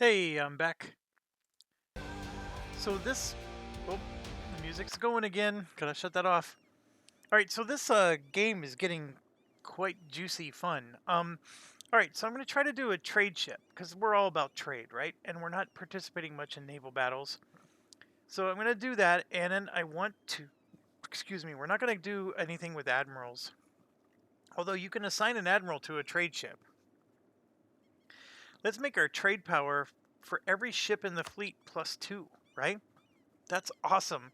Hey, I'm back. So this, oh, the music's going again. Gotta shut that off. All right, so this game is getting quite juicy fun. All right, so I'm gonna try to do a trade ship because we're all about trade, right? And we're not participating much in naval battles. So I'm gonna do that, and then I want to, excuse me, we're not gonna do anything with admirals. Although you can assign an admiral to a trade ship. Let's make our trade power for every ship in the fleet +2, right? That's awesome.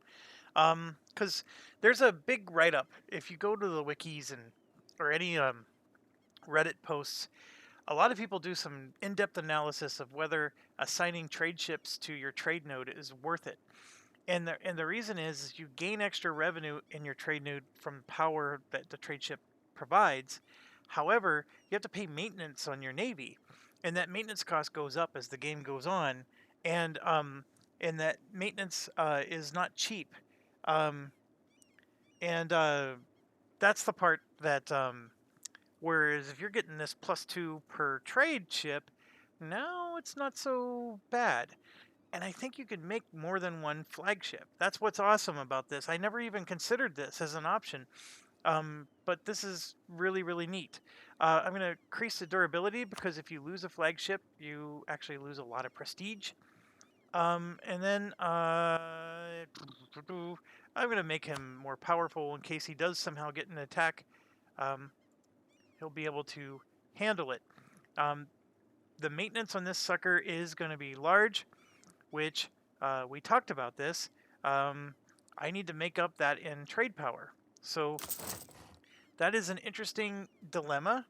Because there's a big write-up. If you go to the wikis and or any Reddit posts, a lot of people do some in-depth analysis of whether assigning trade ships to your trade node is worth it. And the reason is you gain extra revenue in your trade node from power that the trade ship provides. However, you have to pay maintenance on your navy, and that maintenance cost goes up as the game goes on, and that maintenance is not cheap. Um, and that's the part that whereas if you're getting this +2 per trade ship, now it's not so bad. And I think you could make more than one flagship. That's what's awesome about this. I never even considered this as an option. But this is really, really neat. I'm going to increase the durability because if you lose a flagship, you actually lose a lot of prestige. And then I'm going to make him more powerful in case he does somehow get an attack. He'll be able to handle it. The maintenance on this sucker is going to be large, which we talked about this. I need to make up that in trade power. So that is an interesting dilemma.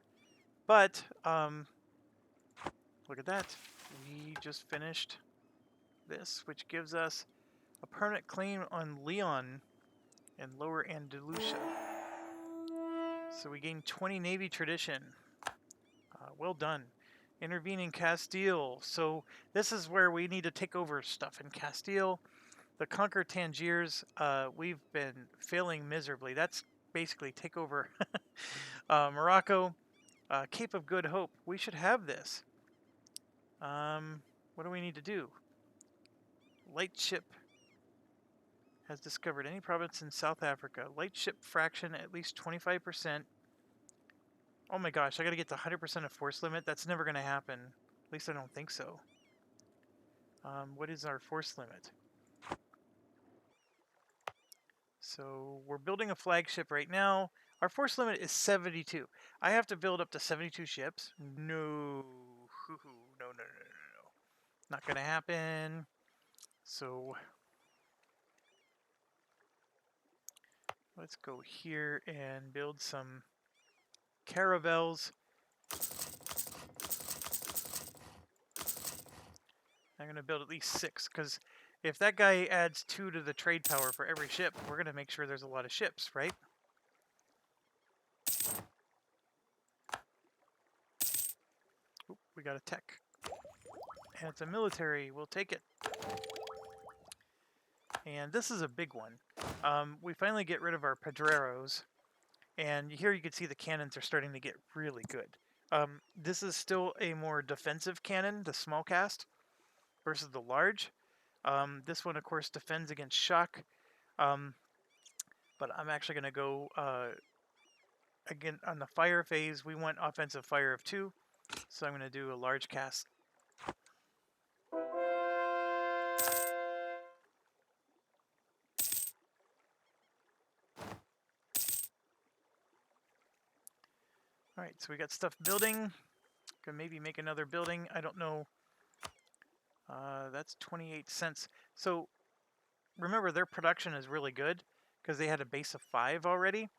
But look at that. We just finished this, which gives us a permanent claim on Leon and Lower Andalusia. So we gain 20 Navy tradition. Well done. Intervene in Castile. So this is where we need to take over stuff in Castile. The Conquer Tangiers, we've been failing miserably. That's basically take over Morocco. Cape of Good Hope. We should have this. What do we need to do? Light ship has discovered any province in South Africa. Light ship fraction at least 25%. Oh my gosh, I gotta get to 100% of force limit. That's never gonna happen. At least I don't think so. What is our force limit? So we're building a flagship right now. Our force limit is 72. I have to build up to 72 ships. No. No, no, no, no, no. Not gonna happen. So let's go here and build some caravels. I'm going to build at least 6, because if that guy adds 2 to the trade power for every ship, we're going to make sure there's a lot of ships, right? Oop, we got a tech. And it's a military. We'll take it. And this is a big one. We finally get rid of our Pedreros. And here you can see the cannons are starting to get really good. This is still a more defensive cannon, the small cast, versus the large. This one, of course, defends against shock. But I'm actually going to go, again, on the fire phase, we want offensive fire of 2. So I'm going to do a large cast. Alright, so we got stuff building. Can maybe make another building. I don't know. That's 28 cents. So remember, their production is really good because they had a base of 5 already.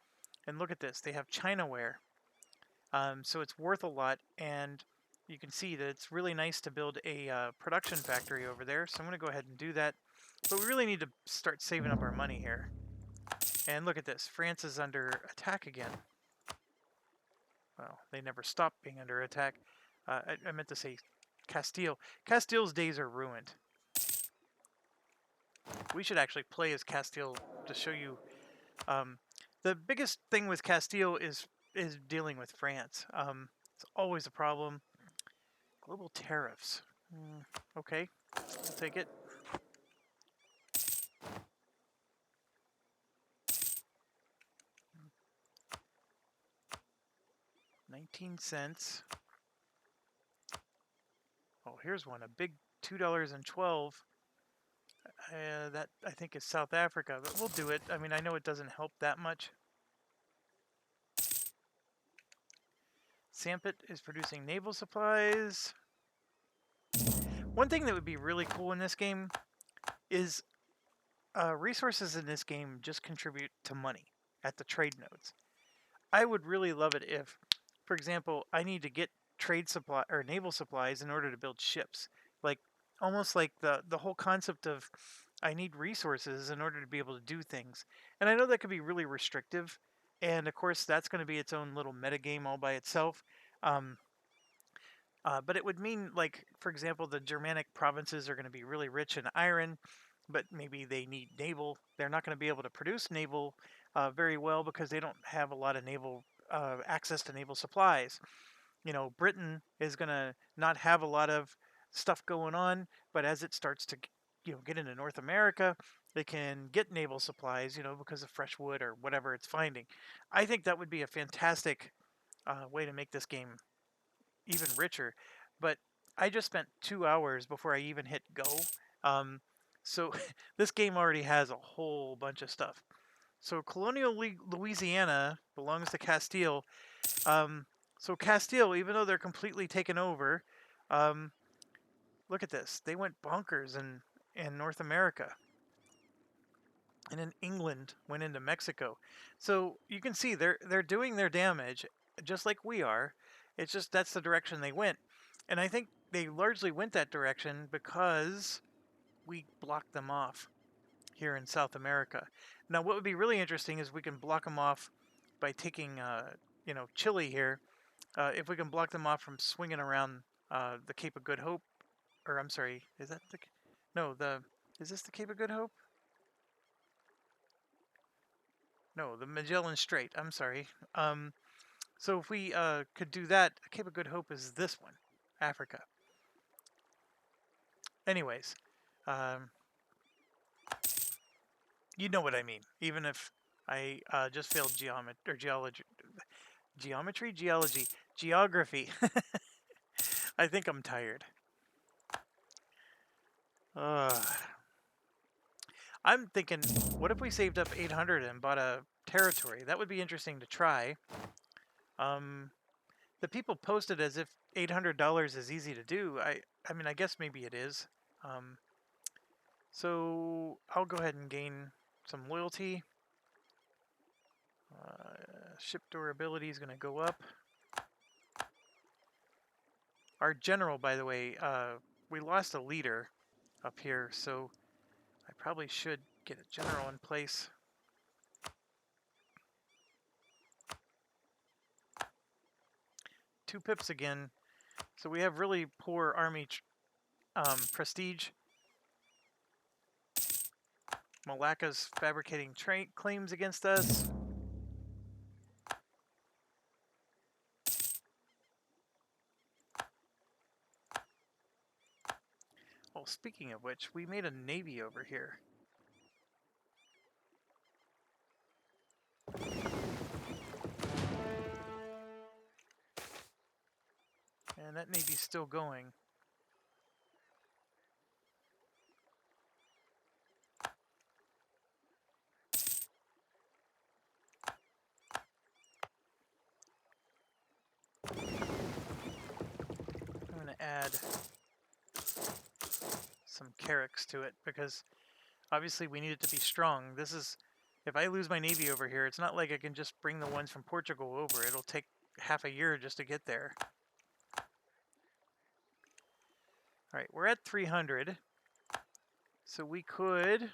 And look at this. They have Chinaware. So it's worth a lot. And you can see that it's really nice to build a production factory over there. So I'm going to go ahead and do that. But we really need to start saving up our money here. And look at this. France is under attack again. Well, they never stopped being under attack. I meant to say Castile. Castile's days are ruined. We should actually play as Castile to show you. The biggest thing with Castile is dealing with France. It's always a problem. Global tariffs. Okay, I'll take it. 19 cents. Oh, here's one, a big $2.12. That I think is South Africa, but we'll do it. I mean, I know it doesn't help that much. Sampit is producing naval supplies. One thing that would be really cool in this game is resources in this game just contribute to money at the trade nodes. I would really love it if, for example, I need to get trade supply or naval supplies in order to build ships. Like almost like the whole concept of I need resources in order to be able to do things. And I know that could be really restrictive. And of course, that's going to be its own little metagame all by itself. Um, but it would mean, like, for example, the Germanic provinces are going to be really rich in iron, but maybe they need naval. They're not going to be able to produce naval very well because they don't have a lot of naval access to naval supplies. You know, Britain is going to not have a lot of stuff going on, but as it starts to, get into North America, they can get naval supplies, because of fresh wood or whatever it's finding. I think that would be a fantastic way to make this game even richer. But I just spent 2 hours before I even hit go. Um, so this game already has a whole bunch of stuff. So colonial Louisiana belongs to Castile. So Castile, even though they're completely taken over, um, look at this. They went bonkers in North America. And in England went into Mexico. So you can see they're doing their damage just like we are. It's just that's the direction they went. And I think they largely went that direction because we blocked them off here in South America. Now, what would be really interesting is we can block them off by taking, Chile here. If we can block them off from swinging around the Cape of Good Hope, or I'm sorry, is that the? No, is this the Cape of Good Hope? No, the Magellan Strait. I'm sorry. So if we could do that, Cape of Good Hope is this one, Africa. Anyways, um, you know what I mean. Even if I just failed geography. I think I'm tired. I'm thinking, what if we saved up 800 and bought a territory? That would be interesting to try. The people posted as if $800 is easy to do. I mean, I guess maybe it is. So I'll go ahead and gain some loyalty. Ship durability is going to go up. Our general, by the way, we lost a leader up here, so I probably should get a general in place. Two pips again. So we have really poor army prestige. Malacca's fabricating claims against us. Well, speaking of which, we made a navy over here. And that navy's still going. I'm going to add some carracks to it because obviously we need it to be strong. This is, if I lose my navy over here, it's not like I can just bring the ones from Portugal over. It'll take half a year just to get there. All right, we're at 300. So we could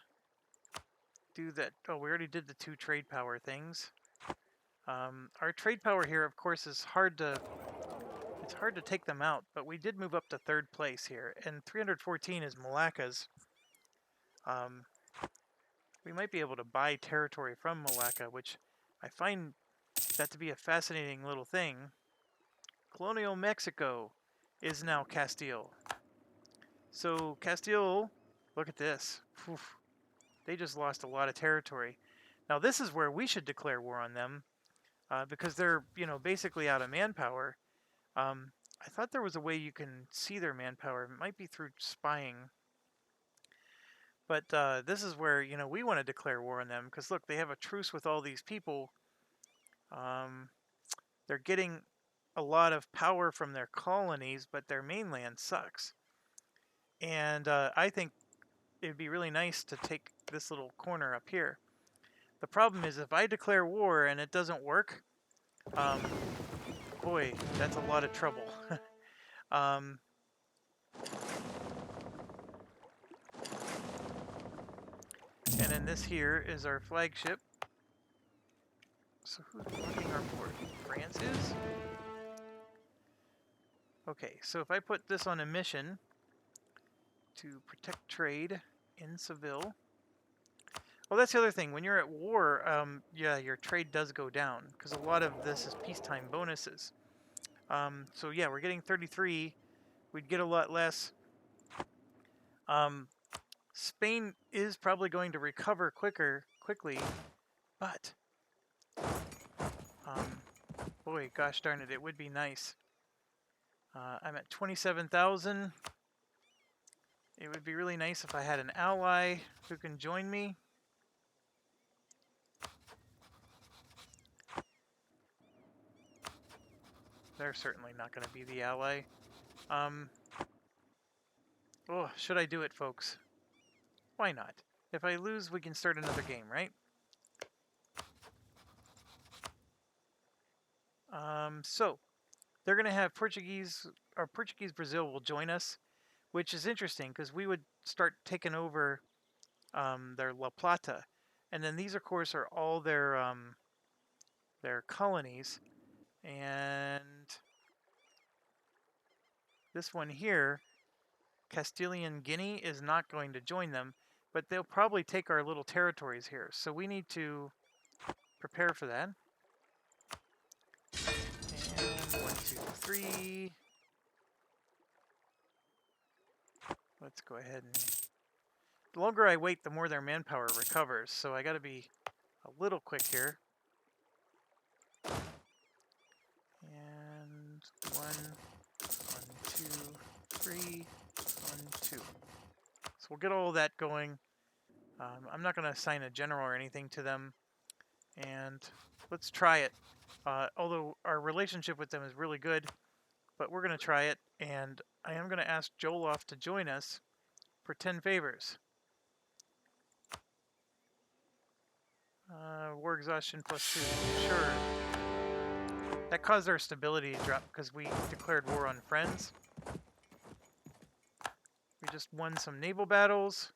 do that. Oh, we already did the 2 trade power things. Our trade power here, of course, is hard to take them out, but we did move up to 3rd place here, and 314 is Malacca's. We might be able to buy territory from Malacca, which I find that to be a fascinating little thing. Colonial Mexico is now Castile. So Castile, look at this. Oof, they just lost a lot of territory. Now this is where we should declare war on them, because they're, you know, basically out of manpower. I thought there was a way you can see their manpower. It might be through spying. But this is where, you know, we want to declare war on them, because look, they have a truce with all these people. They're getting a lot of power from their colonies, but their mainland sucks. And I think it'd be really nice to take this little corner up here. The problem is if I declare war and it doesn't work, boy, that's a lot of trouble. um, and then this here is our flagship. So who's blocking our port? France is? Okay, so if I put this on a mission to protect trade in Seville. Well, that's the other thing. When you're at war, yeah, your trade does go down, because a lot of this is peacetime bonuses. So yeah, we're getting 33. We'd get a lot less. Spain is probably going to recover quickly, but boy, gosh darn it, it would be nice. I'm at 27,000. It would be really nice if I had an ally who can join me. They're certainly not going to be the ally. Oh, should I do it, folks? Why not? If I lose, we can start another game, right? So they're going to have Portuguese Brazil will join us, which is interesting because we would start taking over their La Plata, and then these, of course, are all their colonies, and this one here, Castilian Guinea, is not going to join them, but they'll probably take our little territories here, so we need to prepare for that. And 1, 2, 3. Let's go ahead and... The longer I wait, the more their manpower recovers, so I gotta be a little quick here. And 1, 1, 2, 3, 1, 2. So we'll get all that going. I'm not going to assign a general or anything to them, and let's try it. Although our relationship with them is really good, but we're going to try it, and I am going to ask Joloff to join us for 10 favors. War exhaustion +2. Sure. That caused our stability to drop because we declared war on friends. We just won some naval battles.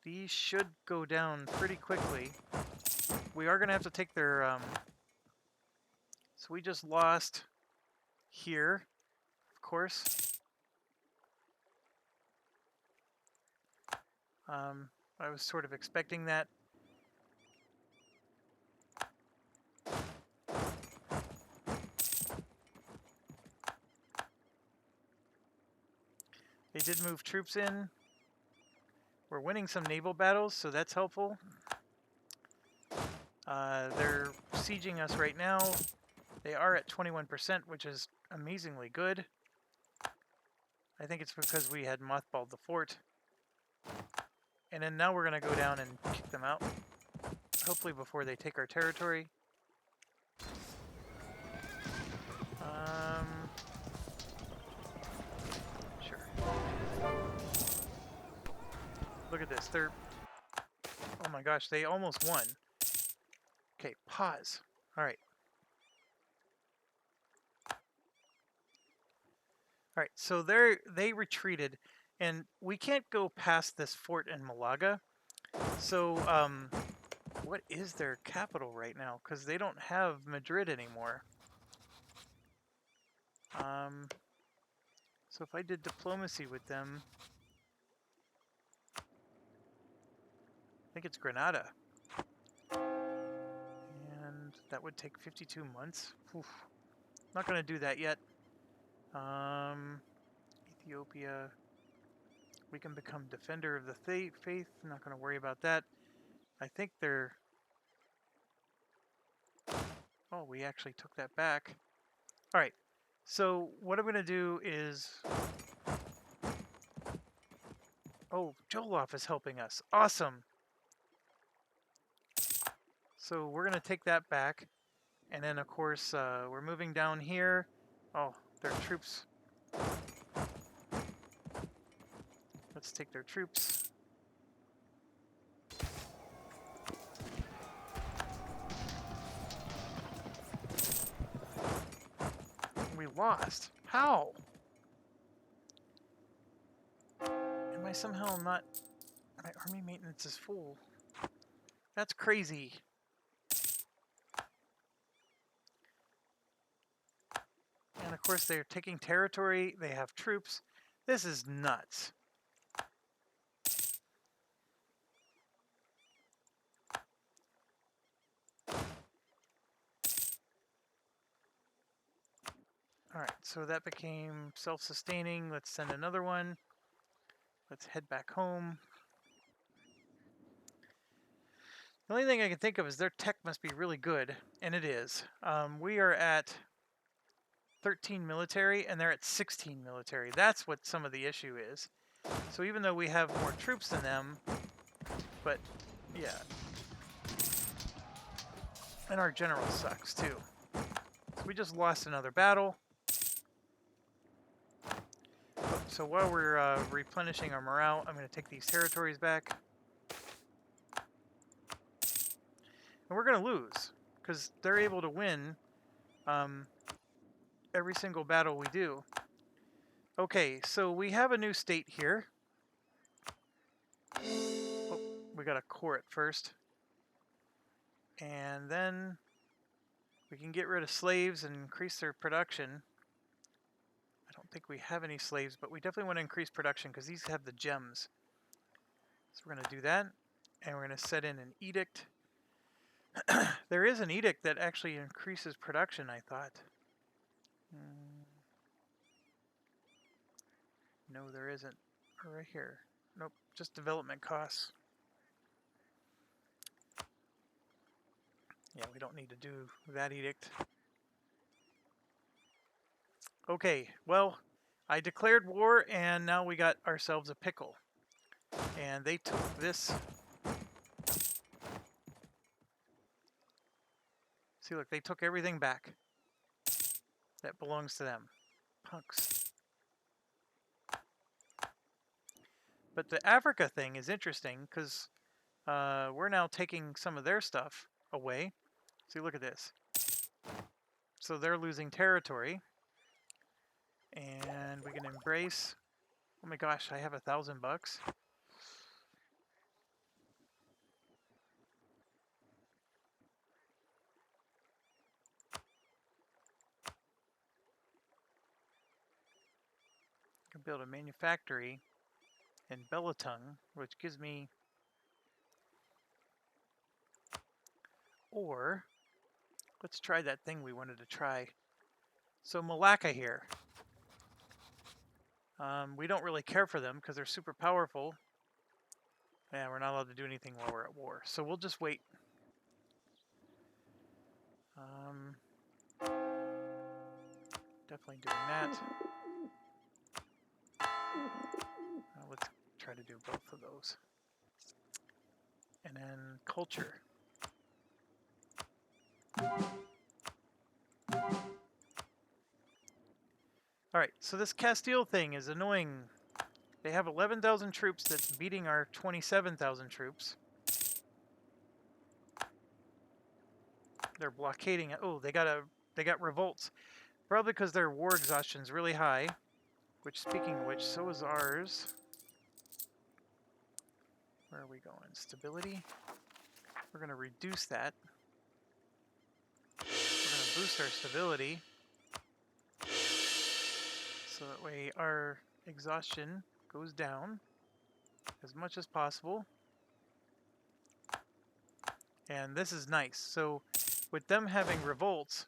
These should go down pretty quickly. We are going to have to take their... So we just lost here, of course. I was sort of expecting that. They did move troops in. We're winning some naval battles, so that's helpful. They're sieging us right now. They are at 21%, which is amazingly good. I think it's because we had mothballed the fort. And then now we're going to go down and kick them out. Hopefully before they take our territory. Sure. Look at this. They're... Oh my gosh, they almost won. Okay, pause. Alright. Alright, so they retreated, and we can't go past this fort in Malaga. So, what is their capital right now? Because they don't have Madrid anymore. So if I did diplomacy with them, I think it's Granada. And that would take 52 months. Oof. Not going to do that yet. Ethiopia. We can become defender of the faith. I'm not going to worry about that. I think they're... Oh, we actually took that back. All right. So what I'm going to do is... Oh, Joloff is helping us. Awesome. So we're going to take that back. And then, of course, we're moving down here. Oh, their troops. Let's take their troops. We lost. How? Am I somehow not... My army maintenance is full. That's crazy. And of course they're taking territory. They have troops. This is nuts. Alright, so that became self-sustaining. Let's send another one. Let's head back home. The only thing I can think of is their tech must be really good, and it is. We are at 13 military, and they're at 16 military. That's what some of the issue is. So even though we have more troops than them, but yeah. And our general sucks, too. So we just lost another battle. So while we're replenishing our morale, I'm going to take these territories back. And we're going to lose, because they're able to win every single battle we do. Okay, so we have a new state here. Oh, we got to core it first. And then we can get rid of slaves and increase their production. I don't think we have any slaves, but we definitely want to increase production because these have the gems. So we're going to do that. And we're going to set in an edict. There is an edict that actually increases production, I thought. No, there isn't. Right here. Nope, just development costs. Yeah, we don't need to do that edict. Okay, well, I declared war, and now we got ourselves a pickle. And they took this. See, look, they took everything back that belongs to them. Punks. But the Africa thing is interesting, because we're now taking some of their stuff away. See, look at this. So they're losing territory. And we can embrace... Oh my gosh, I have $1,000. I can build a manufactory in Belatung, which gives me... Or, let's try that thing we wanted to try. So Malacca here. We don't really care for them because they're super powerful. Yeah, we're not allowed to do anything while we're at war. So we'll just wait. Definitely doing that. Let's try to do both of those. And then culture. Alright, so this Castile thing is annoying. They have 11,000 troops that's beating our 27,000 troops. They're blockading it. Oh, they got revolts. Probably because their war exhaustion is really high. Which, speaking of which, so is ours. Where are we going? Stability. We're going to reduce that. We're going to boost our stability. So that way our exhaustion goes down as much as possible. And this is nice. So with them having revolts,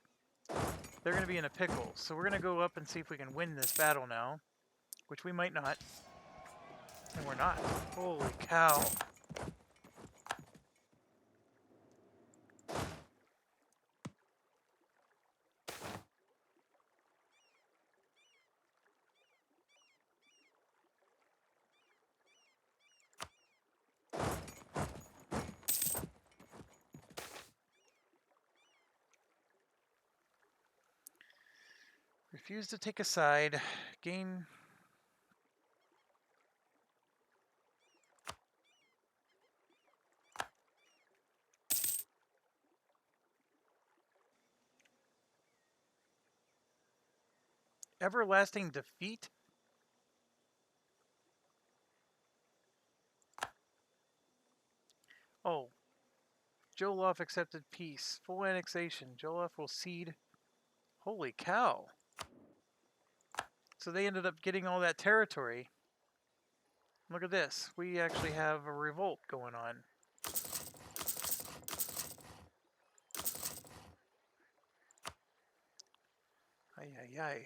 they're going to be in a pickle. So we're going to go up and see if we can win this battle now, which we might not. And we're not. Holy cow. Refuse to take a side. Gain... Everlasting defeat? Oh. Joloff accepted peace. Full annexation. Joloff will cede. Holy cow. So they ended up getting all that territory. Look at this. We actually have a revolt going on. Ay, ay, ay.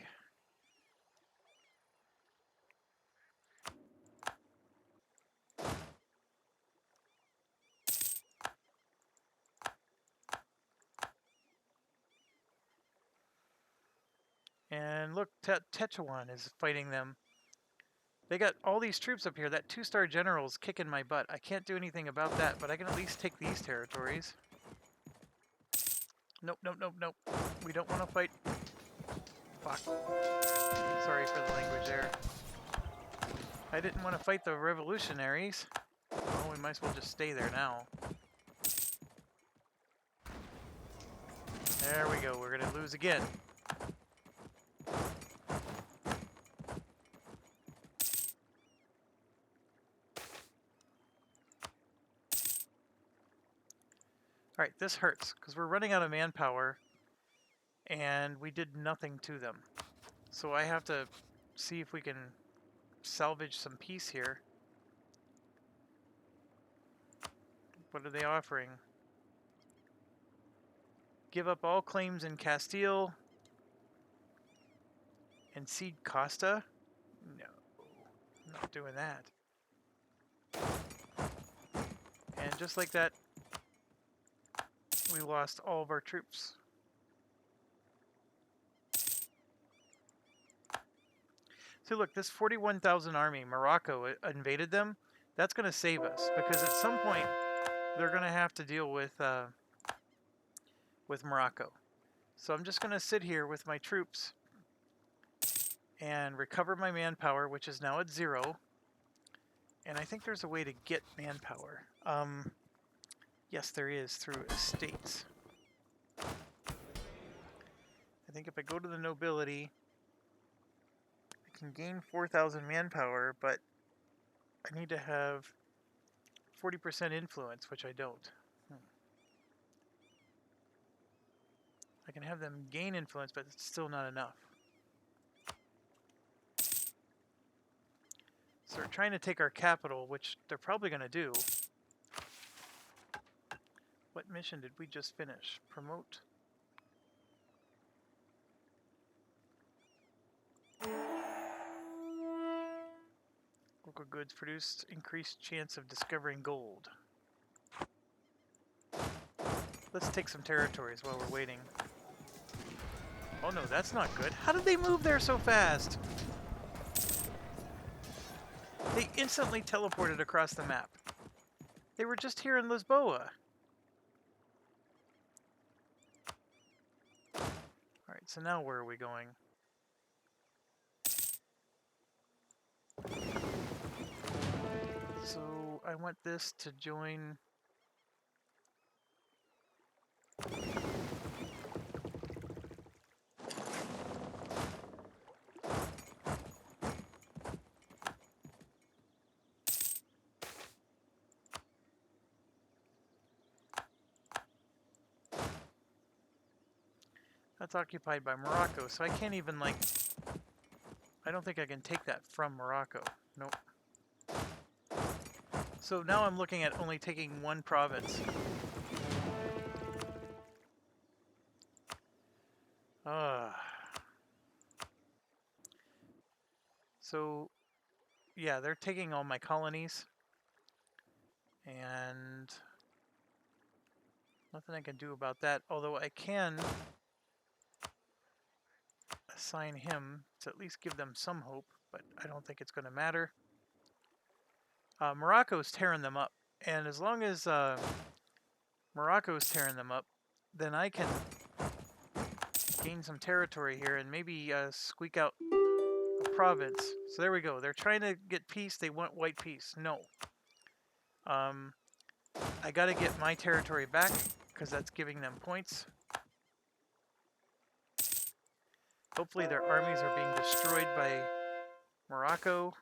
And look, Pt10 is fighting them. They got all these troops up here. That 2-star general's kicking my butt. I can't do anything about that, but I can at least take these territories. Nope, nope, nope, nope. We don't want to fight. Fuck. Sorry for the language there. I didn't want to fight the revolutionaries. Well, we might as well just stay there now. There we go. We're going to lose again. Alright, this hurts, because we're running out of manpower, and we did nothing to them. So I have to see if we can salvage some peace here. What are they offering? Give up all claims in Castile and cede Costa? No, I'm not doing that. And just like that, we lost all of our troops. So look, this 41,000 army, Morocco invaded them. That's going to save us, because at some point they're going to have to deal with Morocco. So I'm just going to sit here with my troops and recover my manpower, which is now at 0. And I think there's a way to get manpower. Yes, there is, through estates. I think if I go to the nobility, I can gain 4,000 manpower, but I need to have 40% influence, which I don't. I can have them gain influence, but it's still not enough. So they're trying to take our capital, which they're probably going to do. What mission did we just finish? Promote. Local goods produced increased chance of discovering gold. Let's take some territories while we're waiting. Oh no, that's not good. How did they move there so fast? They instantly teleported across the map. They were just here in Lisboa. Alright, so now where are we going? So I want this to join... That's occupied by Morocco, so I can't even, like... I don't think I can take that from Morocco. Nope. So now I'm looking at only taking one province. So, yeah, they're taking all my colonies. And nothing I can do about that. Although I can assign him to at least give them some hope. But I don't think it's going to matter. Morocco's tearing them up. And as long as Morocco's tearing them up, then I can gain some territory here and maybe squeak out a province. So there we go. They're trying to get peace. They want white peace. No. I got to get my territory back because that's giving them points. Hopefully their armies are being destroyed by Morocco.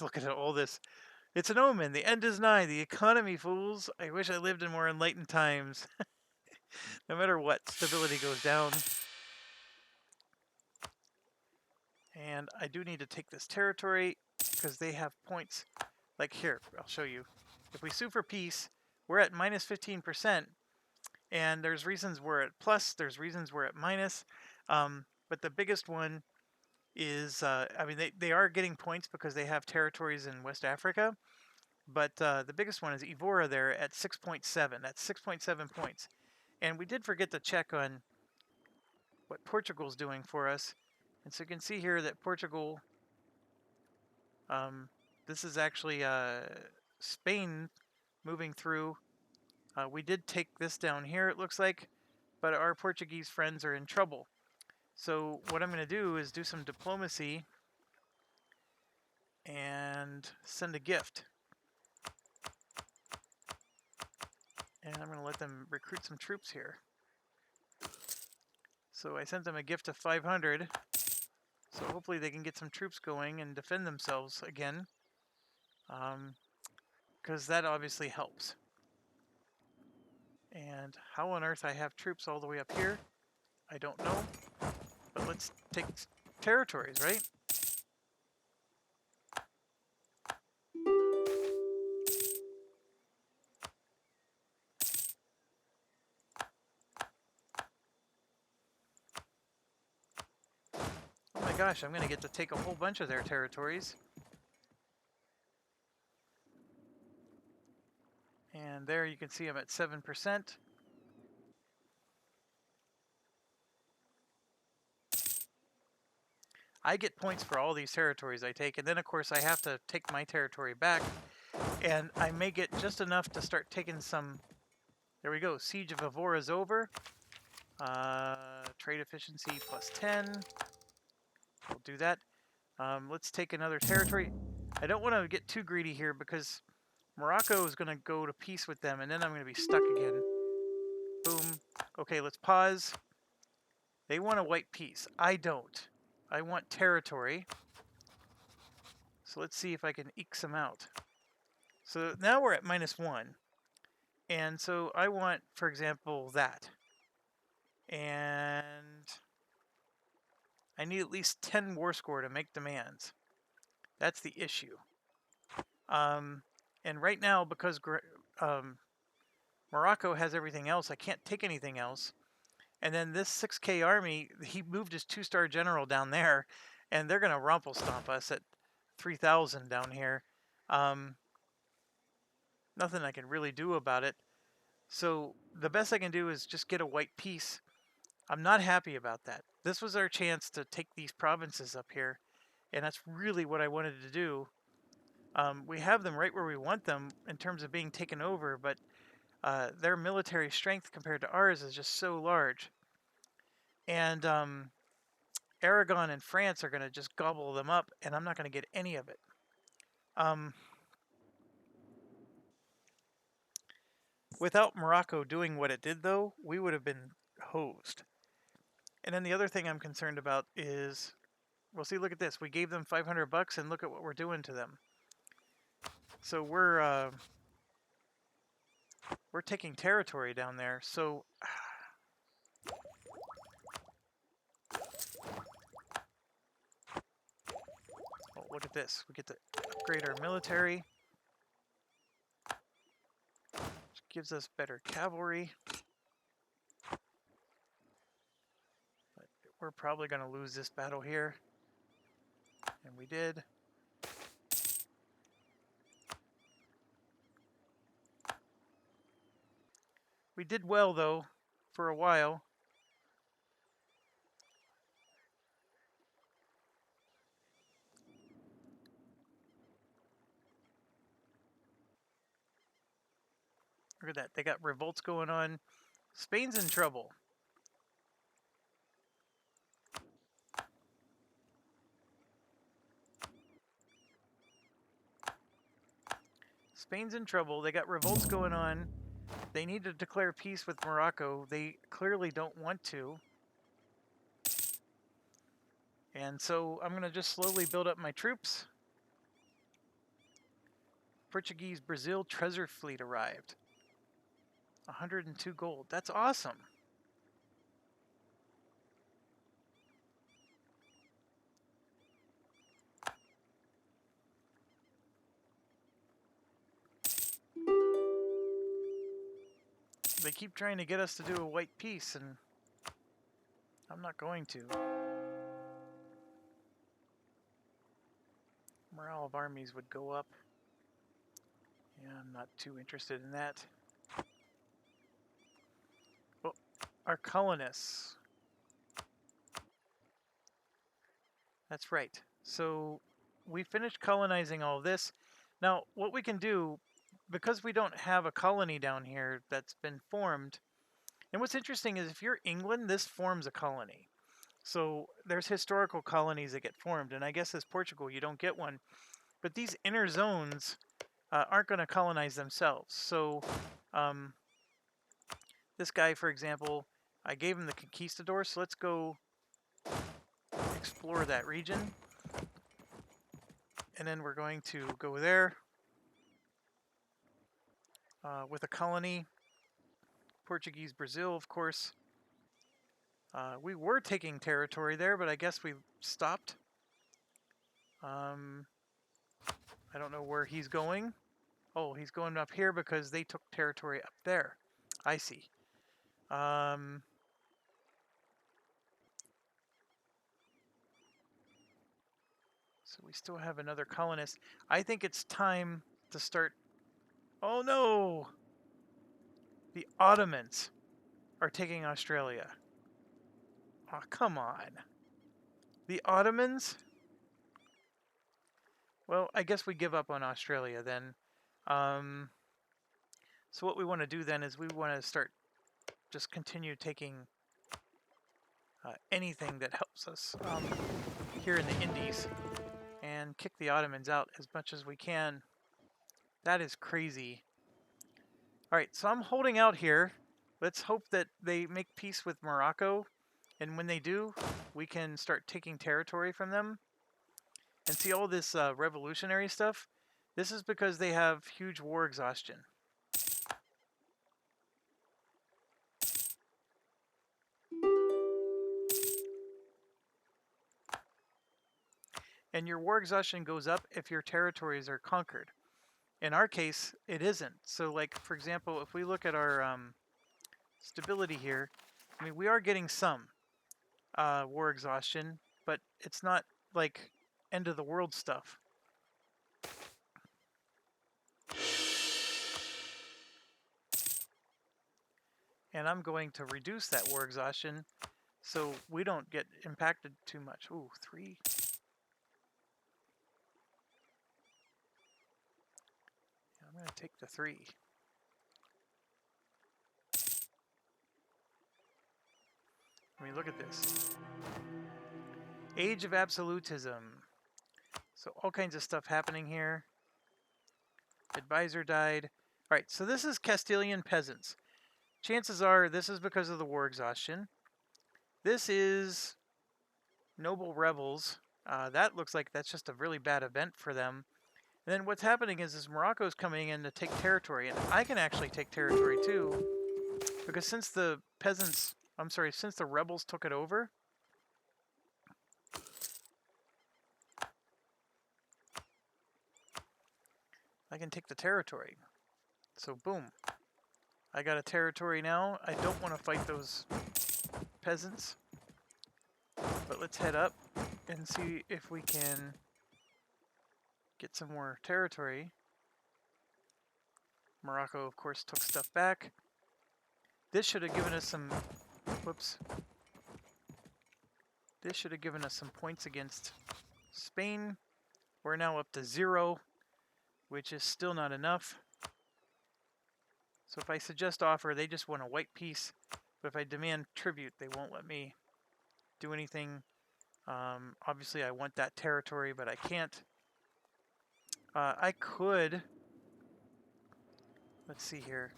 Look at all this. It's an omen. The end is nigh. The economy, fools. I wish I lived in more enlightened times. No matter what, stability goes down. And I do need to take this territory because they have points. Like here, I'll show you. If we sue for peace, we're at minus 15%. And there's reasons we're at plus. There's reasons we're at minus. But the biggest one is, I mean, they are getting points because they have territories in West Africa. But the biggest one is Evora there at 6.7. That's 6.7 points. And we did forget to check on what Portugal's doing for us. And so you can see here that Portugal, this is actually Spain moving through. We did take this down here, it looks like, but our Portuguese friends are in trouble. So what I'm going to do is do some diplomacy and send a gift. And I'm going to let them recruit some troops here. So I sent them a gift of 500. So hopefully they can get some troops going and defend themselves again. Because that obviously helps. And how on earth I have troops all the way up here, I don't know. But let's take territories, right? Oh my gosh, I'm going to get to take a whole bunch of their territories. And there you can see I'm at 7%. I get points for all these territories I take, and then of course I have to take my territory back. And I may get just enough to start taking some... There we go, Siege of Evora is over. Trade efficiency plus 10. We'll do that. Let's take another territory. I don't want to get too greedy here because Morocco is going to go to peace with them, and then I'm going to be stuck again. Boom. Okay, let's pause. They want a white peace. I don't. I want territory. So let's see if I can eke some out. So now we're at -1. And so I want, for example, that. And I need at least 10 war score to make demands. That's the issue. And right now, because Morocco has everything else, I can't take anything else. And then this 6K army, he moved his 2-star general down there, and they're going to rumple stomp us at 3,000 down here. Nothing I can really do about it. So the best I can do is just get a white peace. I'm not happy about that. This was our chance to take these provinces up here, and that's really what I wanted to do. We have them right where we want them in terms of being taken over, but their military strength compared to ours is just so large. And Aragon and France are going to just gobble them up, and I'm not going to get any of it. Without Morocco doing what it did, though, we would have been hosed. And then the other thing I'm concerned about is, well, see, look at this. We gave them 500 bucks, and look at what we're doing to them. So we're taking territory down there. So oh, look at this. We get to upgrade our military. Which gives us better cavalry. we're probably going to lose this battle here. And we did. We did well, though, for a while. Look at that. They got revolts going on. Spain's in trouble. Spain's in trouble. They got revolts going on. They need to declare peace with Morocco. They clearly don't want to. And so I'm going to just slowly build up my troops. Portuguese Brazil treasure fleet arrived. 102 gold. That's awesome. They keep trying to get us to do a white peace, and I'm not going to. Morale of armies would go up. Yeah, I'm not too interested in that. Well, our colonists. That's right. So we finished colonizing all this. Now, what we can do, because we don't have a colony down here that's been formed, and what's interesting is if you're England, this forms a colony. So there's historical colonies that get formed, and I guess as Portugal, you don't get one. But these inner zones aren't going to colonize themselves. So this guy, for example, I gave him the conquistador, so let's go explore that region. And then we're going to go there with a colony. Portuguese Brazil, of course. We were taking territory there, but I guess we stopped. I don't know where he's going. Oh, he's going up here because they took territory up there. I see. So we still have another colonist. I think it's time to start... Oh no! The Ottomans are taking Australia. Oh, come on. The Ottomans? Well, I guess we give up on Australia then. So what we want to do then is we want to start just continue taking anything that helps us here in the Indies and kick the Ottomans out as much as we can. That is crazy. All right, so I'm holding out here. Let's hope that they make peace with Morocco, and when they do, we can start taking territory from them. And see all this revolutionary stuff? This is because they have huge war exhaustion. And your war exhaustion goes up if your territories are conquered. In our case, it isn't. So, like, for example, if we look at our stability here, I mean, we are getting some war exhaustion, but it's not, like, end of the world stuff. And I'm going to reduce that war exhaustion so we don't get impacted too much. Ooh, 3. I'm going to take the 3. I mean, look at this. Age of absolutism. So all kinds of stuff happening here. Advisor died. All right, so this is Castilian peasants. Chances are this is because of the war exhaustion. This is noble rebels. That looks like that's just a really bad event for them. And then what's happening is Morocco's coming in to take territory, and I can actually take territory too, because since the peasants, since the rebels took it over, I can take the territory. So boom, I got a territory now. I don't want to fight those peasants. But let's head up and see if we can get some more territory. Morocco, of course, took stuff back. This should have given us some... Whoops. This should have given us some points against Spain. We're now up to 0, which is still not enough. So if I suggest offer, they just want a white piece. But if I demand tribute, they won't let me do anything. Obviously, I want that territory, but I can't. I could... Let's see here.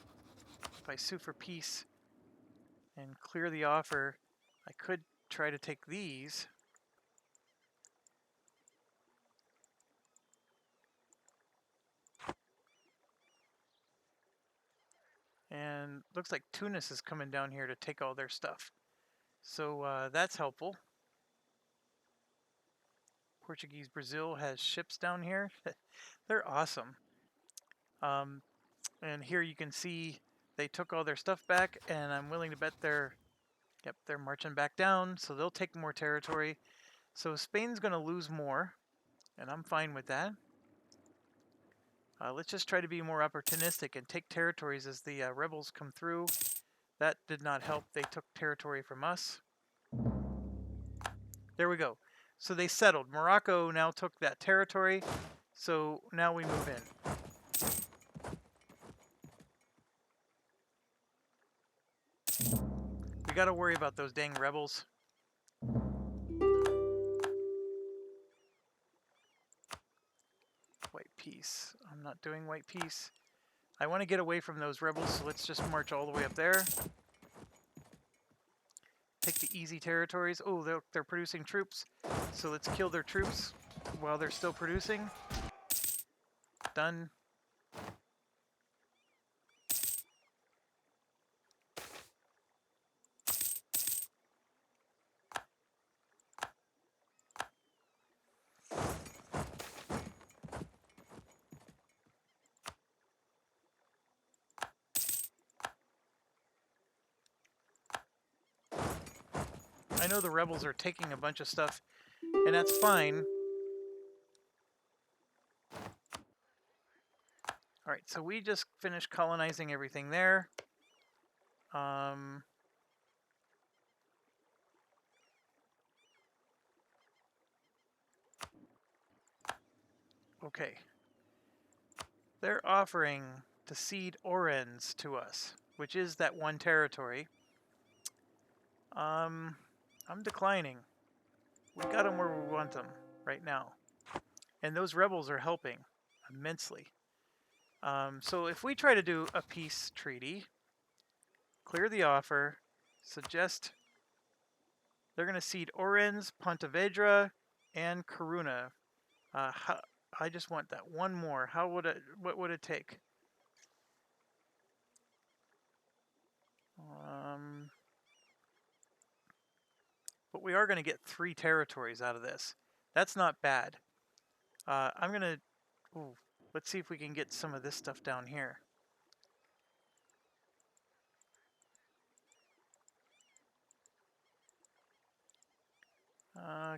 If I sue for peace and clear the offer, I could try to take these. And looks like Tunis is coming down here to take all their stuff. So that's helpful. Portuguese Brazil has ships down here. They're awesome. And here you can see they took all their stuff back, and I'm willing to bet they're marching back down, so they'll take more territory. So Spain's going to lose more, and I'm fine with that. Let's just try to be more opportunistic and take territories as the rebels come through. That did not help. They took territory from us. There we go. So they settled. Morocco now took that territory, so now we move in. We got to worry about those dang rebels. White peace. I'm not doing white peace. I want to get away from those rebels, so let's just march all the way up there. Take the easy territories. Oh, they're producing troops, so let's kill their troops while they're still producing. Done. I know the rebels are taking a bunch of stuff, and that's fine. Alright, so we just finished colonizing everything there. Okay. They're offering to cede Orenz to us, which is that one territory. I'm declining. We got them where we want them right now. And those rebels are helping immensely. So if we try to do a peace treaty, clear the offer, suggest they're going to cede Orenz, Pontevedra, and Coruna. I just want that one more. What would it take? But we are going to get 3 territories out of this. That's not bad. I'm going to... let's see if we can get some of this stuff down here.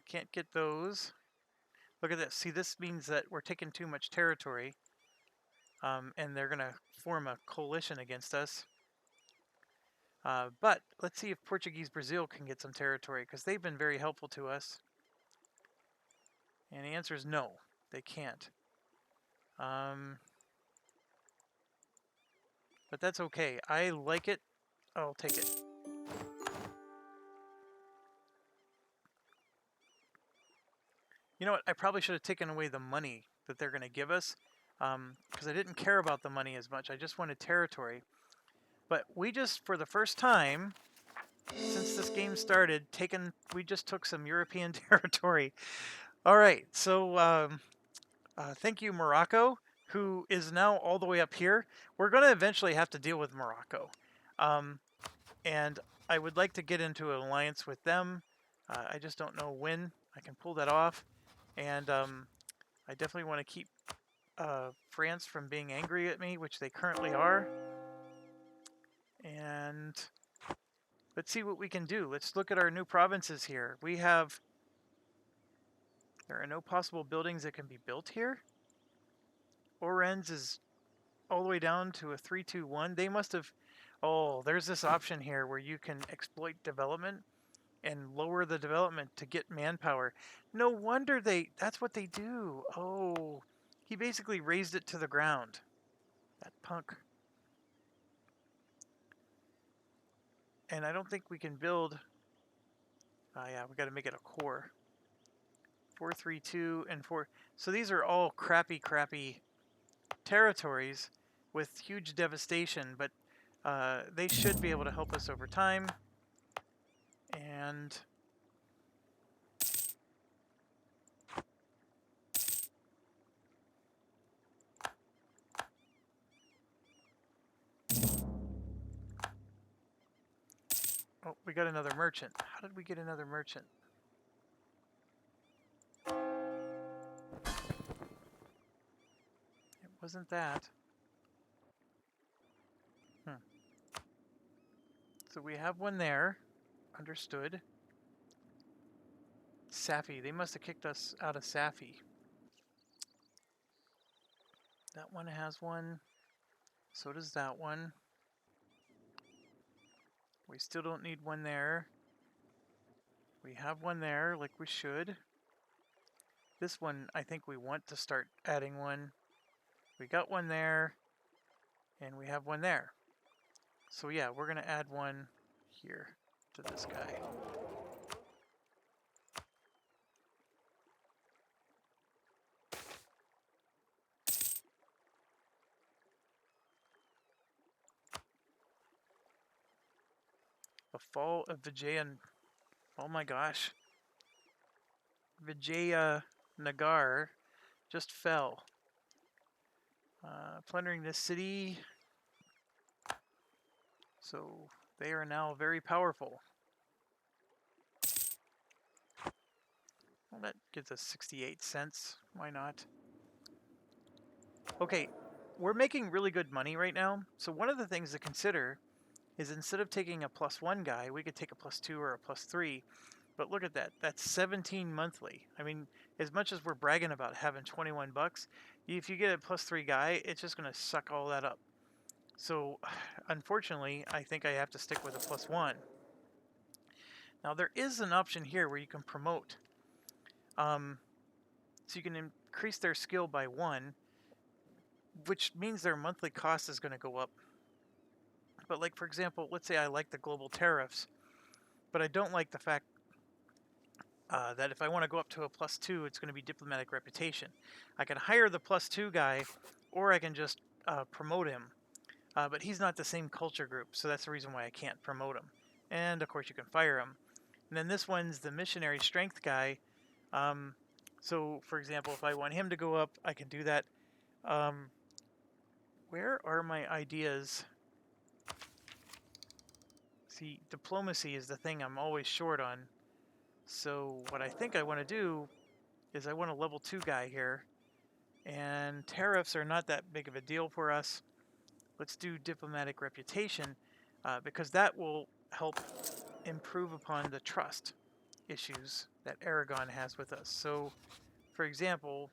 Can't get those. Look at this. See, this means that we're taking too much territory. And they're going to form a coalition against us. But let's see if Portuguese Brazil can get some territory, because they've been very helpful to us. And the answer is no, they can't. But that's okay. I like it. I'll take it. You know what? I probably should have taken away the money that they're going to give us, because I didn't care about the money as much. I just wanted territory. But we just, for the first time since this game started, we just took some European territory. All right, so thank you, Morocco, who is now all the way up here. We're going to eventually have to deal with Morocco. And I would like to get into an alliance with them. I just don't know when I can pull that off. And I definitely want to keep France from being angry at me, which they currently are. And let's see what we can do. Let's look at our new provinces here. We have... There are no possible buildings that can be built here. Orenz is all the way down to a 321. They must have... Oh, there's this option here where you can exploit development and lower the development to get manpower. No wonder that's what they do. Oh, he basically raised it to the ground. That punk. And I don't think we can build... Oh yeah, we got to make it a core. 432 and 4. So these are all crappy territories with huge devastation, but they should be able to help us over time. And oh, we got another merchant. How did we get another merchant? It wasn't that. So we have one there. Understood. Safi. They must have kicked us out of Safi. That one has one. So does that one. We still don't need one there. We have one there, like we should. This one, I think we want to start adding one. We got one there, and we have one there. So yeah, we're going to add one here to this guy. The fall of Vijaya... Oh my gosh. Vijaya Nagar just fell. Plundering this city. So they are now very powerful. Well, that gives us 68 cents. Why not? Okay, we're making really good money right now. So one of the things to consider is instead of taking a +1 guy, we could take a +2 or a +3. But look at that. That's 17 monthly. I mean, as much as we're bragging about having 21 bucks, if you get a +3 guy, it's just going to suck all that up. So, unfortunately, I think I have to stick with a +1. Now, there is an option here where you can promote. So you can increase their skill by 1, which means their monthly cost is going to go up. But like, for example, let's say I like the global tariffs, but I don't like the fact that if I want to go up to a +2, it's going to be diplomatic reputation. I can hire the +2 guy, or I can just promote him. But he's not the same culture group, so that's the reason why I can't promote him. And of course you can fire him. And then this one's the missionary strength guy. So for example, if I want him to go up, I can do that. Where are my ideas? See, diplomacy is the thing I'm always short on. So what I think I want to do is I want a level 2 guy here. And tariffs are not that big of a deal for us. Let's do diplomatic reputation because that will help improve upon the trust issues that Aragon has with us. So, for example,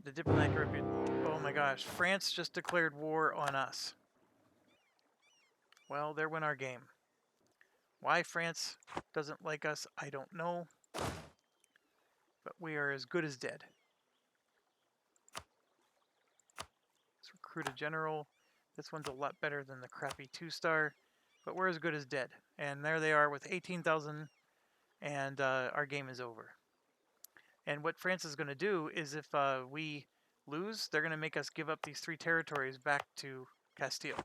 the diplomatic reputation... Oh my gosh, France just declared war on us. Well, there went our game. Why France doesn't like us, I don't know. But we are as good as dead. Let's recruit a general. This one's a lot better than the crappy 2-star. But we're as good as dead. And there they are with 18,000. And our game is over. And what France is going to do is if we lose, they're going to make us give up these 3 territories back to Castile.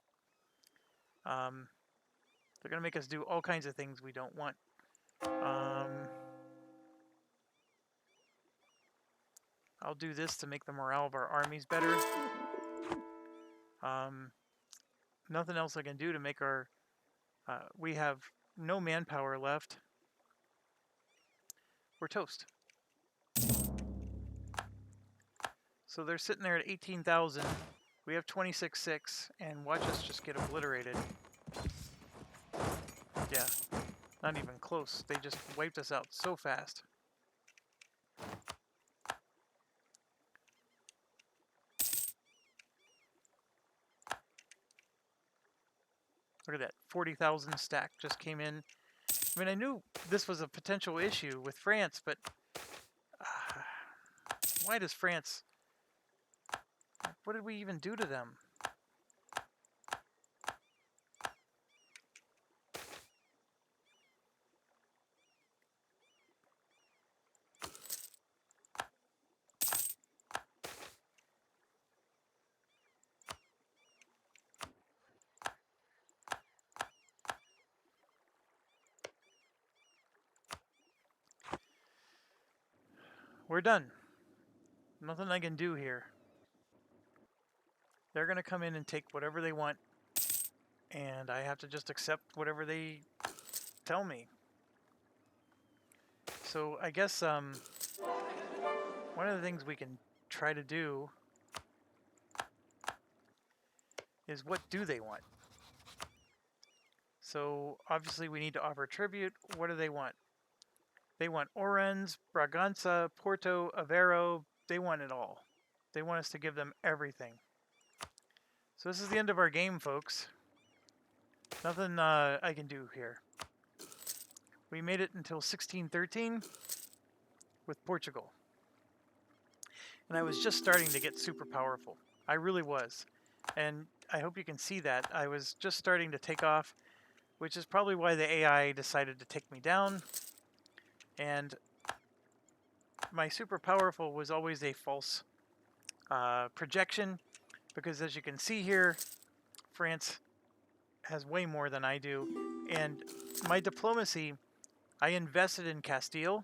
They're going to make us do all kinds of things we don't want. I'll do this to make the morale of our armies better. Nothing else I can do to make our... we have no manpower left. We're toast. So they're sitting there at 18,000. We have 26.6, and watch us just get obliterated. Yeah, not even close. They just wiped us out so fast. Look at that, 40,000 stack just came in. I mean, I knew this was a potential issue with France, but why does France... What did we even do to them? We're done. Nothing I can do here. They're going to come in and take whatever they want, and I have to just accept whatever they tell me. So I guess one of the things we can try to do is, what do they want? So obviously we need to offer tribute. What do they want? They want Orense, Braganza, Porto, Aveiro. They want it all. They want us to give them everything. So this is the end of our game, folks. Nothing I can do here. We made it until 1613 with Portugal. And I was just starting to get super powerful. I really was. And I hope you can see that. I was just starting to take off, which is probably why the AI decided to take me down. And my super powerful was always a false projection, because as you can see here, France has way more than I do. And my diplomacy, I invested in Castile.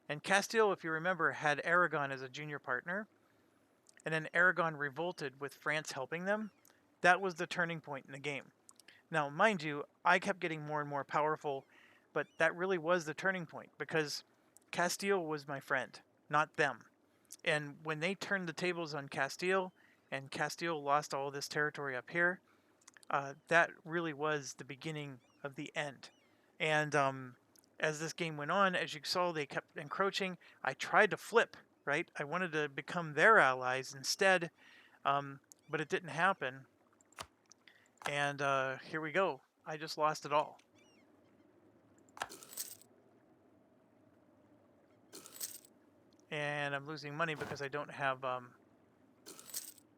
And Castile, if you remember, had Aragon as a junior partner. And then Aragon revolted with France helping them. That was the turning point in the game. Now, mind you, I kept getting more and more powerful, but that really was the turning point, because Castile was my friend, not them. And when they turned the tables on Castile, and Castile lost all this territory up here, that really was the beginning of the end. And as this game went on, as you saw, they kept encroaching. I tried to flip, right? I wanted to become their allies instead, but it didn't happen. And here we go. I just lost it all. And I'm losing money because I don't have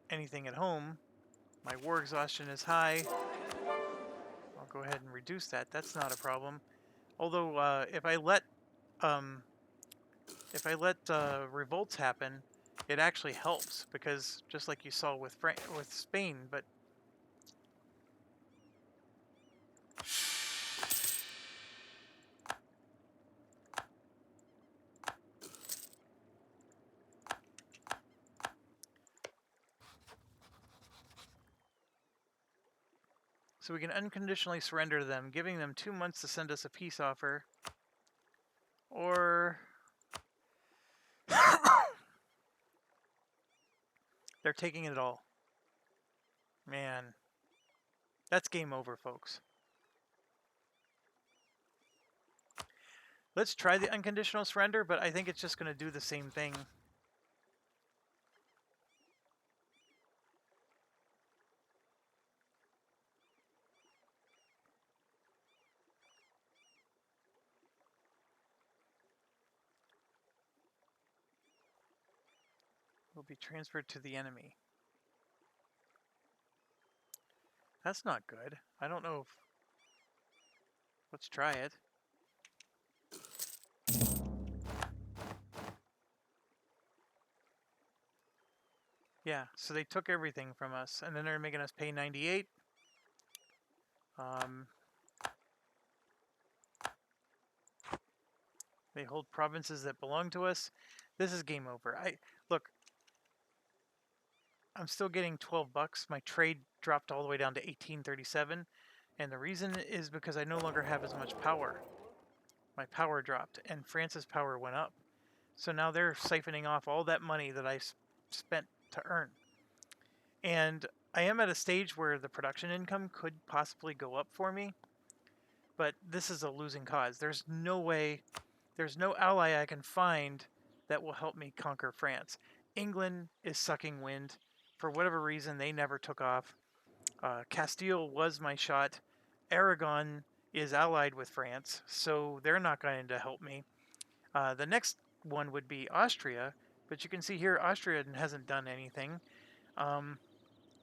anything at home. My war exhaustion is high. I'll go ahead and reduce that. That's not a problem. Although if I let revolts happen, it actually helps, because just like you saw with Spain, but so we can unconditionally surrender them, giving them 2 months to send us a peace offer, or they're taking it all. Man, that's game over, folks. Let's try the unconditional surrender, but I think it's just going to do the same thing. Will be transferred to the enemy. That's not good. I don't know if... Let's try it. Yeah, so they took everything from us, and then they're making us pay 98. They hold provinces that belong to us. This is game over. Look, I'm still getting 12 bucks. My trade dropped all the way down to 1837, and the reason is because I no longer have as much power. My power dropped, and France's power went up. So now they're siphoning off all that money that I spent to earn. And I am at a stage where the production income could possibly go up for me, but this is a losing cause. There's no way, there's no ally I can find that will help me conquer France. England is sucking wind. For whatever reason, they never took off. Castile was my shot. Aragon is allied with France, so they're not going to help me. The next one would be Austria, but you can see here Austria hasn't done anything.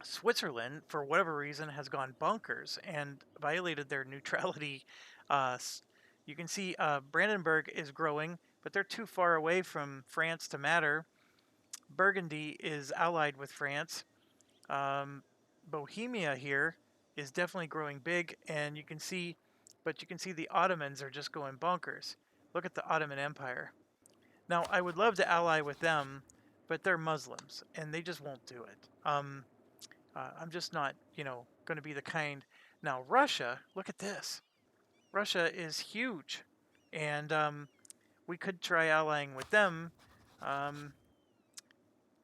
Switzerland, for whatever reason, has gone bonkers and violated their neutrality. You can see Brandenburg is growing, but they're too far away from France to matter. Burgundy is allied with France. Bohemia here is definitely growing big, and you can see the Ottomans are just going bonkers. Look at the Ottoman Empire. Now, I would love to ally with them, but they're Muslims, and they just won't do it. I'm just not, going to be the kind. Now, Russia, look at this. Russia is huge, and we could try allying with them.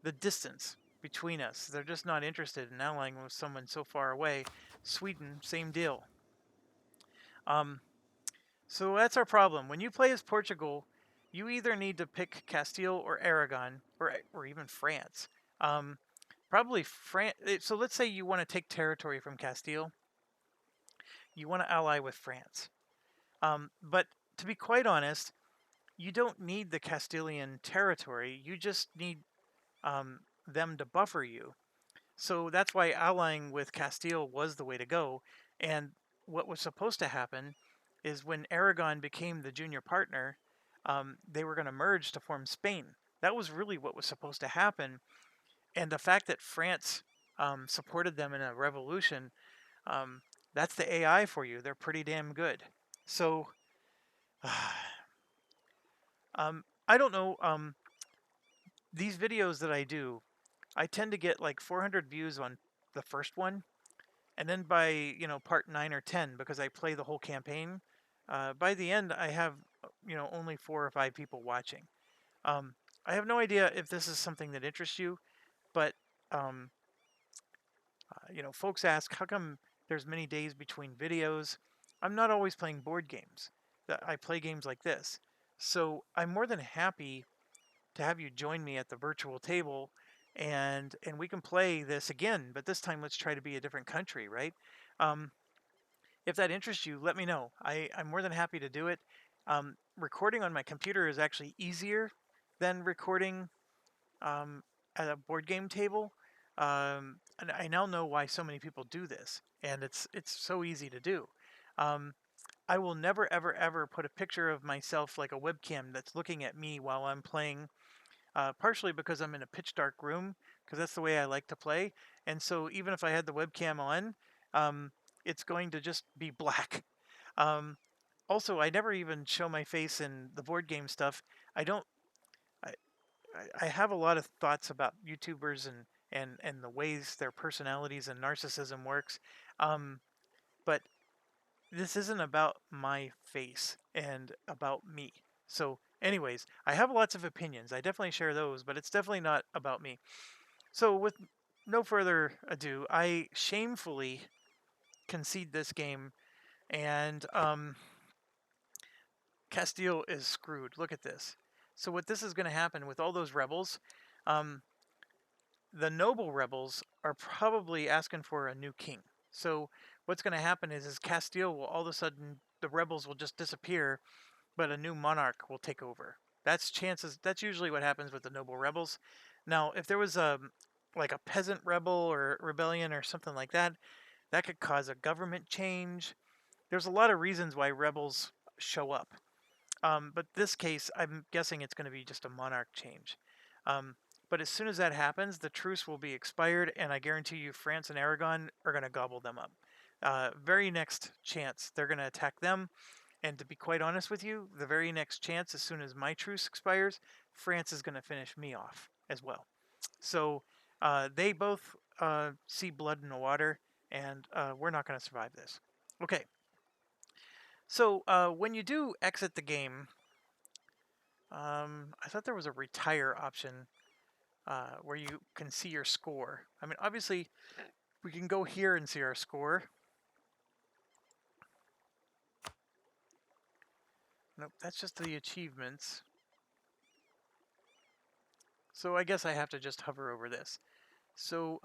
The distance between us, they're just not interested in allying with someone so far away. Sweden, same deal. So that's our problem. When you play as Portugal, you either need to pick Castile or Aragon, or even France. Probably France. So let's say you want to take territory from Castile. You want to ally with France. But to be quite honest, you don't need the Castilian territory. You just need them to buffer you. So that's why allying with Castile was the way to go. And what was supposed to happen is when Aragon became the junior partner, they were going to merge to form Spain. That was really what was supposed to happen. And the fact that France supported them in a revolution, that's the AI for you. They're pretty damn good. So, I don't know. These videos that I do, I tend to get like 400 views on the first one. And then by, part 9 or 10, because I play the whole campaign, by the end, I have, only 4 or 5 people watching. I have no idea if this is something that interests you, but, folks ask, how come there's many days between videos? I'm not always playing board games. I play games like this. So I'm more than happy to have you join me at the virtual table, and we can play this again, but this time let's try to be a different country, right? If that interests you, let me know. I'm more than happy to do it. Recording on my computer is actually easier than recording at a board game table. And I now know why so many people do this, and it's so easy to do. I will never, ever, ever put a picture of myself like a webcam that's looking at me while I'm playing, partially because I'm in a pitch dark room, because that's the way I like to play. And so even if I had the webcam on, it's going to just be black. Also, I never even show my face in the board game stuff. I don't. I, I have a lot of thoughts about YouTubers and the ways their personalities and narcissism works, but this isn't about my face and about me. So, anyways, I have lots of opinions. I definitely share those, but it's definitely not about me. So, with no further ado, I shamefully concede this game, and Castile is screwed. Look at this. So, what this is going to happen with all those rebels, um, the noble rebels are probably asking for a new king. So, what's going to happen is Castile will all of a sudden, the rebels will just disappear, but a new monarch will take over. That's usually what happens with the noble rebels. Now, if there was like a peasant rebel or rebellion or something like that, that could cause a government change. There's a lot of reasons why rebels show up. But this case, I'm guessing it's going to be just a monarch change. But as soon as that happens, the truce will be expired, and I guarantee you France and Aragon are going to gobble them up. Very next chance, they're going to attack them. And to be quite honest with you, the very next chance, as soon as my truce expires, France is going to finish me off as well. So they both see blood in the water, and we're not going to survive this. Okay. So when you do exit the game, I thought there was a retire option where you can see your score. I mean, obviously, we can go here and see our score. Nope, that's just the achievements. So I guess I have to just hover over this. So,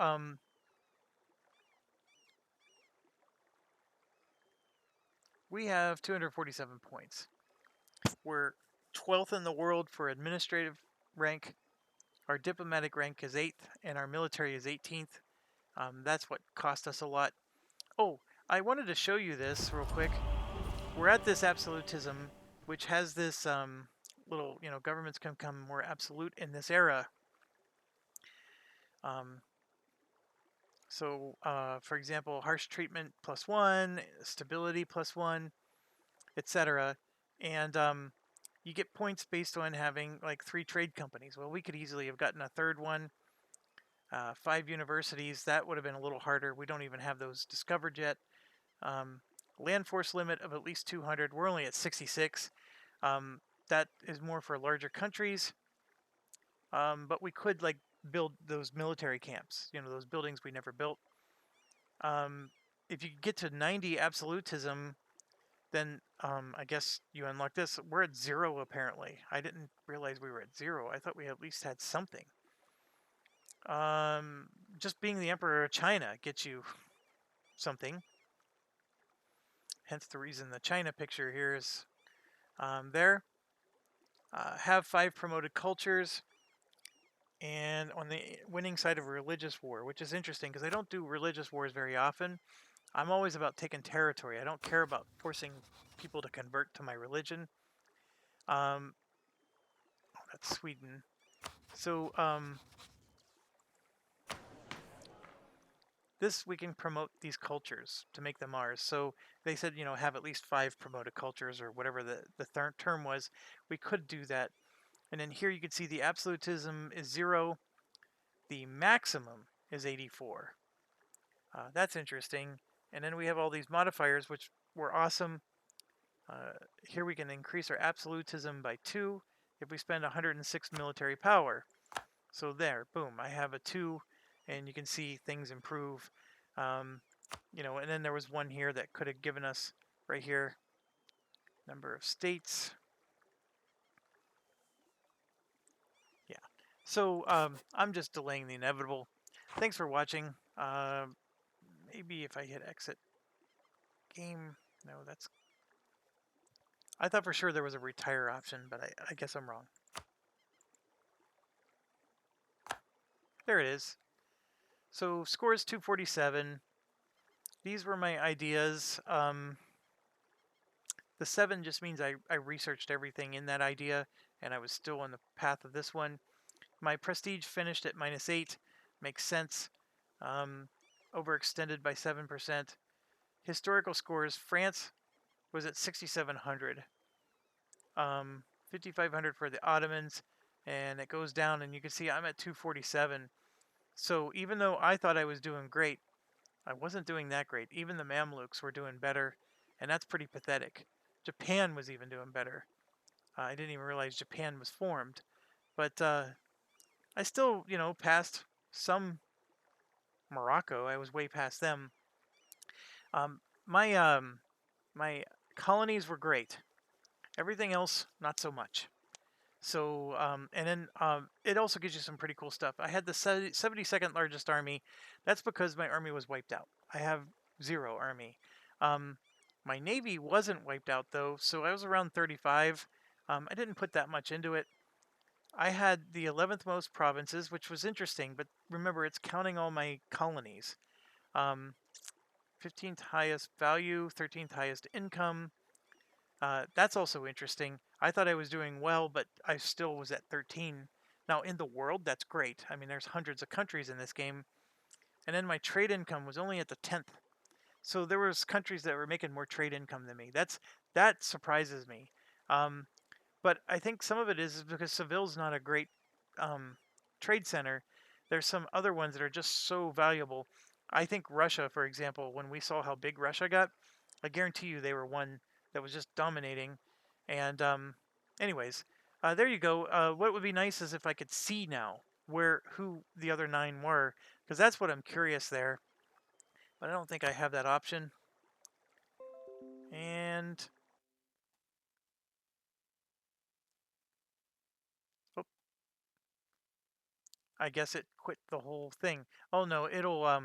we have 247 points. We're 12th in the world for administrative rank. Our diplomatic rank is 8th, and our military is 18th. That's what cost us a lot. Oh, I wanted to show you this real quick. We're at this absolutism, which has this little, governments can become more absolute in this era. For example, harsh treatment +1, stability +1, etc. And you get points based on having like 3 trade companies. Well, we could easily have gotten a third one. 5 universities, that would have been a little harder. We don't even have those discovered yet. Land force limit of at least 200. We're only at 66. That is more for larger countries. But we could like build those military camps, those buildings we never built. If you get to 90 absolutism, then I guess you unlock this. We're at 0 apparently. I didn't realize we were at 0. I thought we at least had something. Just being the Emperor of China gets you something. Hence the reason the China picture here is there. Have 5 promoted cultures. And on the winning side of a religious war, which is interesting because I don't do religious wars very often. I'm always about taking territory. I don't care about forcing people to convert to my religion. Oh, that's Sweden. So this we can promote these cultures to make them ours. So they said, have at least 5 promoted cultures or whatever the term was. We could do that. And then here you can see the absolutism is 0. The maximum is 84. That's interesting. And then we have all these modifiers, which were awesome. Here we can increase our absolutism by 2 if we spend 106 military power. So there, boom, I have a 2, and you can see things improve. And then there was one here that could have given us, right here, number of states. Yeah. So I'm just delaying the inevitable. Thanks for watching. Maybe if I hit exit game, no, that's... I thought for sure there was a retire option, but I guess I'm wrong. There it is. So score is 247. These were my ideas. The 7 just means I researched everything in that idea, and I was still on the path of this one. My prestige finished at -8. Makes sense. Overextended by 7%. Historical scores, France was at 6,700. 5,500 for the Ottomans, and it goes down, and you can see I'm at 247. So even though I thought I was doing great, I wasn't doing that great. Even the Mamluks were doing better, and that's pretty pathetic. Japan was even doing better. I didn't even realize Japan was formed. But I still, passed some Morocco. I was way past them. My colonies were great. Everything else, not so much. So, and then it also gives you some pretty cool stuff. I had the 72nd largest army. That's because my army was wiped out. I have 0 army. My navy wasn't wiped out, though, so I was around 35. I didn't put that much into it. I had the 11th most provinces, which was interesting, but remember, it's counting all my colonies. 15th highest value, 13th highest income. That's also interesting. I thought I was doing well, but I still was at 13. Now, in the world, that's great. I mean, there's hundreds of countries in this game. And then my trade income was only at the 10th. So there was countries that were making more trade income than me. That surprises me. But I think some of it is because Seville's not a great trade center. There's some other ones that are just so valuable. I think Russia, for example, when we saw how big Russia got, I guarantee you they were one that was just dominating. And anyways, there you go. What would be nice is if I could see now who the other 9 were, because that's what I'm curious there. But I don't think I have that option. And I guess it quit the whole thing. Oh no, it'll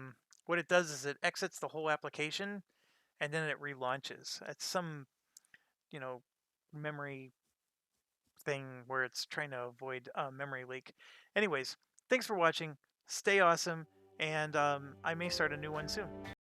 what it does is it exits the whole application and then it relaunches. It's some, you know, memory thing where it's trying to avoid memory leak. Anyways, thanks for watching. Stay awesome, and I may start a new one soon.